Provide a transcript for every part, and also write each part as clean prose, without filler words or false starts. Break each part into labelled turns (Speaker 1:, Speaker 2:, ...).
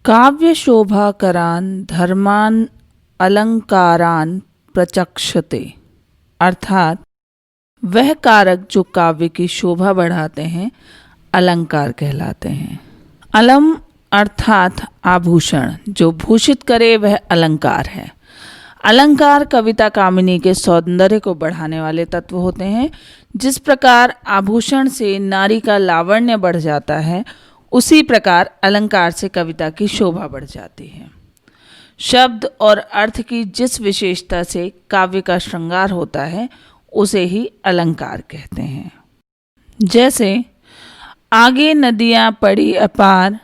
Speaker 1: काव्य शोभाकरान धर्मान अलंकारान प्रचक्षते, अर्थात वह कारक जो काव्य की शोभा बढ़ाते हैं अलंकार कहलाते हैं। अलम अर्थात आभूषण, जो भूषित करे वह अलंकार है। अलंकार कविता कामिनी के सौंदर्य को बढ़ाने वाले तत्व होते हैं। जिस प्रकार आभूषण से नारी का लावण्य बढ़ जाता है, उसी प्रकार अलंकार से कविता की शोभा बढ़ जाती है। शब्द और अर्थ की जिस विशेषता से काव्य का श्रृंगार होता है, उसे ही अलंकार कहते हैं। जैसे आगे नदियाँ पड़ी अपार,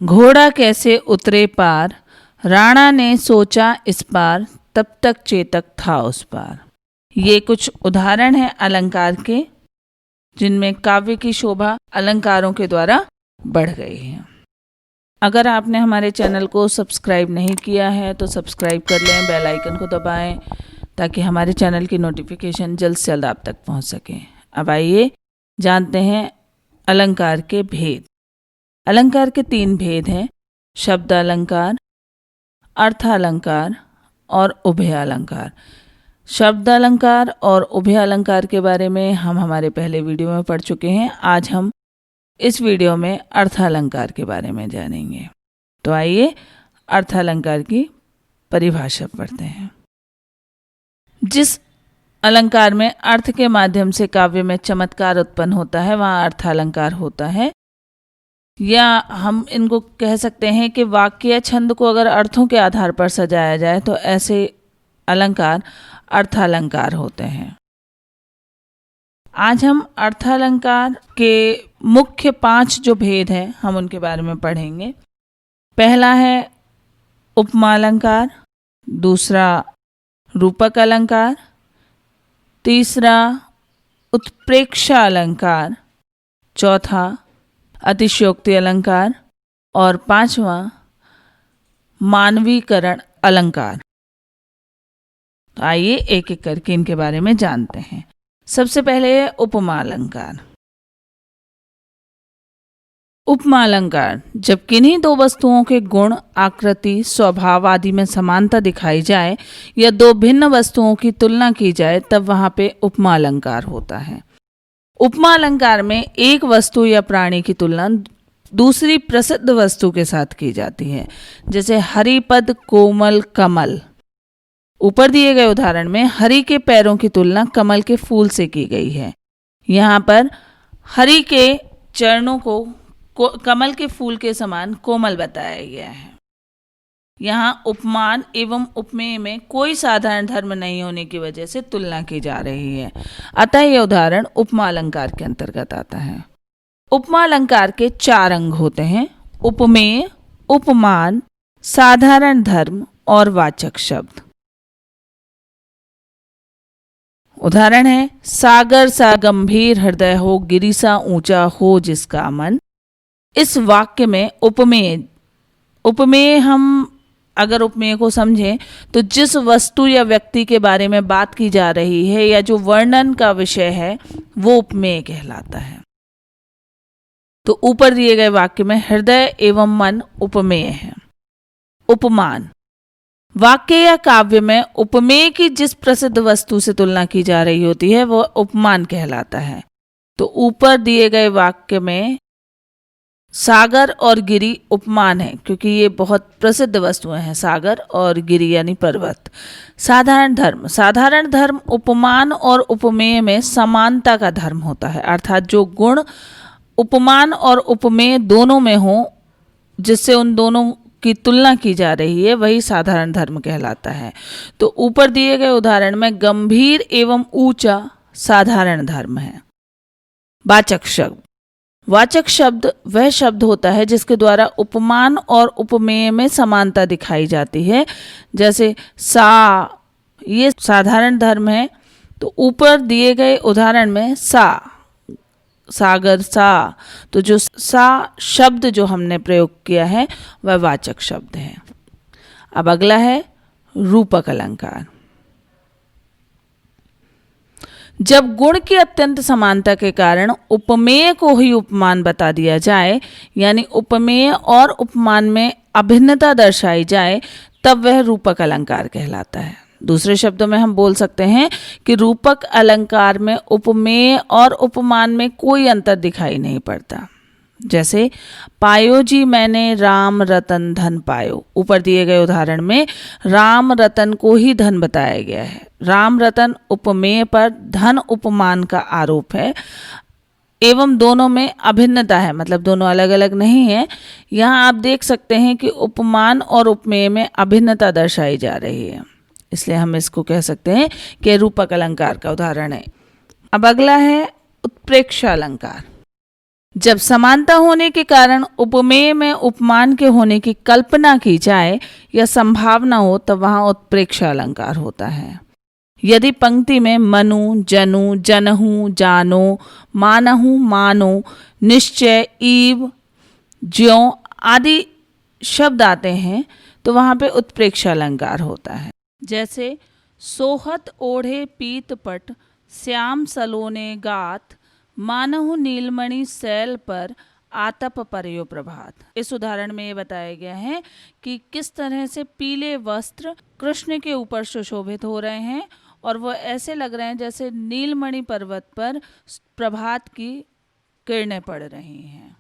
Speaker 1: घोड़ा कैसे उतरे पार, राणा ने सोचा इस पार, तब तक चेतक था उस पार। ये कुछ उदाहरण हैं अलंकार के, जिनमें काव्य की शोभा अलंकारों के द्वारा बढ़ गई है। अगर आपने हमारे चैनल को सब्सक्राइब नहीं किया है तो सब्सक्राइब कर लें, बेल आइकन को दबाएं ताकि हमारे चैनल की नोटिफिकेशन जल्द से जल्द आप तक पहुंच सके। अब आइए जानते हैं अलंकार के भेद। अलंकार के 3 भेद हैं, शब्द अलंकार, अर्थ अलंकार और उभय अलंकार। शब्द अलंकार और उभय अलंकार के बारे में हम हमारे पहले वीडियो में पढ़ चुके हैं। आज हम इस वीडियो में अर्थ अलंकार के बारे में जानेंगे। तो आइए अर्थ अलंकार की परिभाषा पढ़ते हैं। जिस अलंकार में अर्थ के माध्यम से काव्य में चमत्कार उत्पन्न होता है वहाँ अर्थ अलंकार होता है। या हम इनको कह सकते हैं कि वाक्य या छंद को अगर अर्थों के आधार पर सजाया जाए तो ऐसे अलंकार अर्थालंकार होते हैं। आज हम अर्थालंकार के मुख्य 5 जो भेद हैं हम उनके बारे में पढ़ेंगे। पहला है उपमा अलंकार, दूसरा रूपक अलंकार, तीसरा उत्प्रेक्षा अलंकार, चौथा अतिशयोक्ति अलंकार और 5वां मानवीकरण अलंकार। तो आइए एक एक करके इनके बारे में जानते हैं। सबसे पहले है उपमा अलंकार। उपमा अलंकार जब किन्हीं 2 वस्तुओं के गुण, आकृति, स्वभाव आदि में समानता दिखाई जाए या 2 भिन्न वस्तुओं की तुलना की जाए तब वहां पे उपमा अलंकार होता है। उपमा अलंकार में एक वस्तु या प्राणी की तुलना दूसरी प्रसिद्ध वस्तु के साथ की जाती है। जैसे हरिपद, कोमल, कमल। ऊपर दिए गए उदाहरण में हरि के पैरों की तुलना कमल के फूल से की गई है। यहाँ पर हरि के चरणों को कमल के फूल के समान कोमल बताया गया है। यहाँ उपमान एवं उपमेय में कोई साधारण धर्म नहीं होने की वजह से तुलना की जा रही है, अतः यह उदाहरण उपमा अलंकार के अंतर्गत आता है। उपमा अलंकार के 4 अंग होते हैं: उपमेय, उपमान, साधारण धर्म और वाचक शब्द। उदाहरण है सागर सा गंभीर हृदय हो, गिरि सा ऊंचा हो जिसका मन। इस वाक्य में उपमेय हम अगर उपमेय को समझें तो जिस वस्तु या व्यक्ति के बारे में बात की जा रही है या जो वर्णन का विषय है वो उपमेय कहलाता है। तो ऊपर दिए गए वाक्य में हृदय एवं मन उपमेय है। उपमान वाक्य या काव्य में उपमेय की जिस प्रसिद्ध वस्तु से तुलना की जा रही होती है वह उपमान कहलाता है। तो ऊपर दिए गए वाक्य में सागर और गिरि उपमान है क्योंकि ये बहुत प्रसिद्ध वस्तुएं हैं, सागर और गिरि यानी पर्वत। साधारण धर्म उपमान और उपमेय में समानता का धर्म होता है, अर्थात जो गुण उपमान और उपमेय दोनों में हो जिससे उन दोनों की तुलना की जा रही है वही साधारण धर्म कहलाता है। तो ऊपर दिए गए उदाहरण में गंभीर एवं ऊंचा साधारण धर्म है। वाचक शब्द वह शब्द होता है जिसके द्वारा उपमान और उपमेय में समानता दिखाई जाती है। जैसे सा, ये साधारण धर्म है, तो ऊपर दिए गए उदाहरण में सा, सागर सा, तो जो सा शब्द जो हमने प्रयोग किया है वह वाचक शब्द है। अब अगला है रूपक अलंकार। जब गुण की अत्यंत समानता के कारण उपमेय को ही उपमान बता दिया जाए, यानी उपमेय और उपमान में अभिन्नता दर्शाई जाए तब वह रूपक अलंकार कहलाता है। दूसरे शब्दों में हम बोल सकते हैं कि रूपक अलंकार में उपमेय और उपमान में कोई अंतर दिखाई नहीं पड़ता। जैसे पायो जी मैंने राम रतन धन पायो, ऊपर दिए गए उदाहरण में राम रतन को ही धन बताया गया है। राम रतन उपमेय पर धन उपमान का आरोप है एवं दोनों में अभिन्नता है, मतलब दोनों अलग अलग नहीं है। यहाँ आप देख सकते हैं कि उपमान और उपमेय में अभिन्नता दर्शाई जा रही है, इसलिए हम इसको कह सकते हैं कि रूपक अलंकार का उदाहरण है। अब अगला है उत्प्रेक्षा अलंकार। जब समानता होने के कारण उपमेय में उपमान के होने की कल्पना की जाए या संभावना हो तब वहां उत्प्रेक्षा अलंकार होता है। यदि पंक्ति में मनु, जनु, जनहु, जानो, मानहु, मानो, निश्चय, ईव, ज्यों आदि शब्द आते हैं तो वहां पे उत्प्रेक्षा अलंकार होता है। जैसे सोहत ओढ़े पीत पट, श्याम सलोने गात, मानहु नीलमणि सैल पर, आतप परयो प्रभात। इस उदाहरण में ये बताया गया है कि किस तरह से पीले वस्त्र कृष्ण के ऊपर सुशोभित हो रहे हैं और वो ऐसे लग रहे हैं जैसे नीलमणि पर्वत पर प्रभात की किरणें पड़ रही हैं।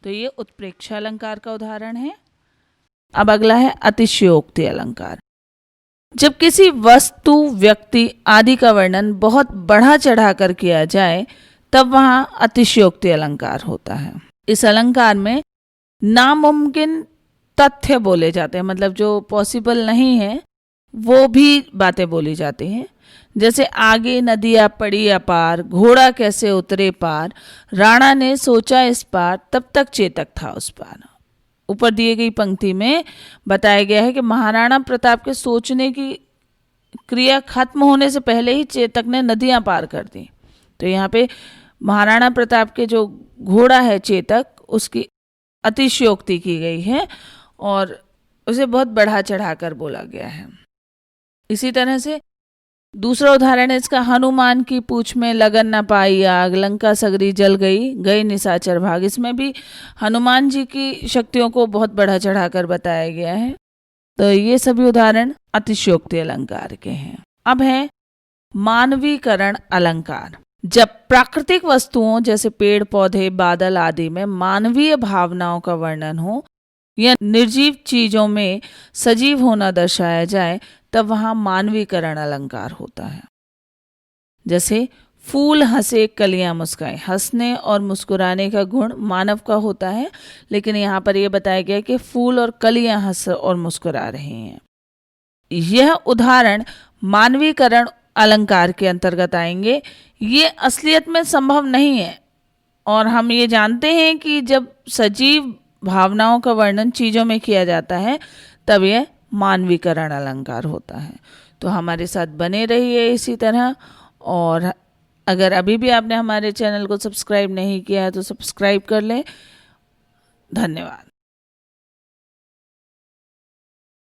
Speaker 1: तो ये उत्प्रेक्षा अलंकार का उदाहरण है। अब अगला है अतिशयोक्ति अलंकार। जब किसी वस्तु, व्यक्ति आदि का वर्णन बहुत बढ़ा चढ़ाकर किया जाए तब वहां अतिशयोक्ति अलंकार होता है। इस अलंकार में नामुमकिन तथ्य बोले जाते हैं, मतलब जो पॉसिबल नहीं है वो भी बातें बोली जाती हैं। जैसे आगे नदियाँ पड़ी अपार, घोड़ा कैसे उतरे पार, राणा ने सोचा इस पार, तब तक चेतक था उस पार। ऊपर दिए गई पंक्ति में बताया गया है कि महाराणा प्रताप के सोचने की क्रिया खत्म होने से पहले ही चेतक ने नदियां पार कर दी। तो यहाँ पे महाराणा प्रताप के जो घोड़ा है चेतक, उसकी अतिशयोक्ति की गई है और उसे बहुत बढ़ा चढ़ा कर बोला गया है। इसी तरह से दूसरा उदाहरण है इसका, हनुमान की पूंछ में लगन न पाई आग, लंका सगरी जल गई, गई निशाचर भाग। इसमें भी हनुमान जी की शक्तियों को बहुत बढ़ा चढ़ाकर बताया गया है। तो ये सभी उदाहरण अतिशयोक्ति अलंकार के हैं। अब है मानवीकरण अलंकार। जब प्राकृतिक वस्तुओं जैसे पेड़ पौधे, बादल आदि में मानवीय भावनाओं का वर्णन हो या निर्जीव चीजों में सजीव होना दर्शाया जाए तब वहां मानवीकरण अलंकार होता है। जैसे फूल हंसे कलियां मुस्काए, हंसने और मुस्कुराने का गुण मानव का होता है, लेकिन यहाँ पर यह बताया गया कि फूल और कलियां हंस और मुस्कुरा रही हैं। यह उदाहरण मानवीकरण अलंकार के अंतर्गत आएंगे। ये असलियत में संभव नहीं है और हम ये जानते हैं कि जब सजीव भावनाओं का वर्णन चीज़ों में किया जाता है तब यह मानवीकरण अलंकार होता है। तो हमारे साथ बने रहिए इसी तरह, और अगर अभी भी आपने हमारे चैनल को सब्सक्राइब नहीं किया है तो सब्सक्राइब कर लें। धन्यवाद।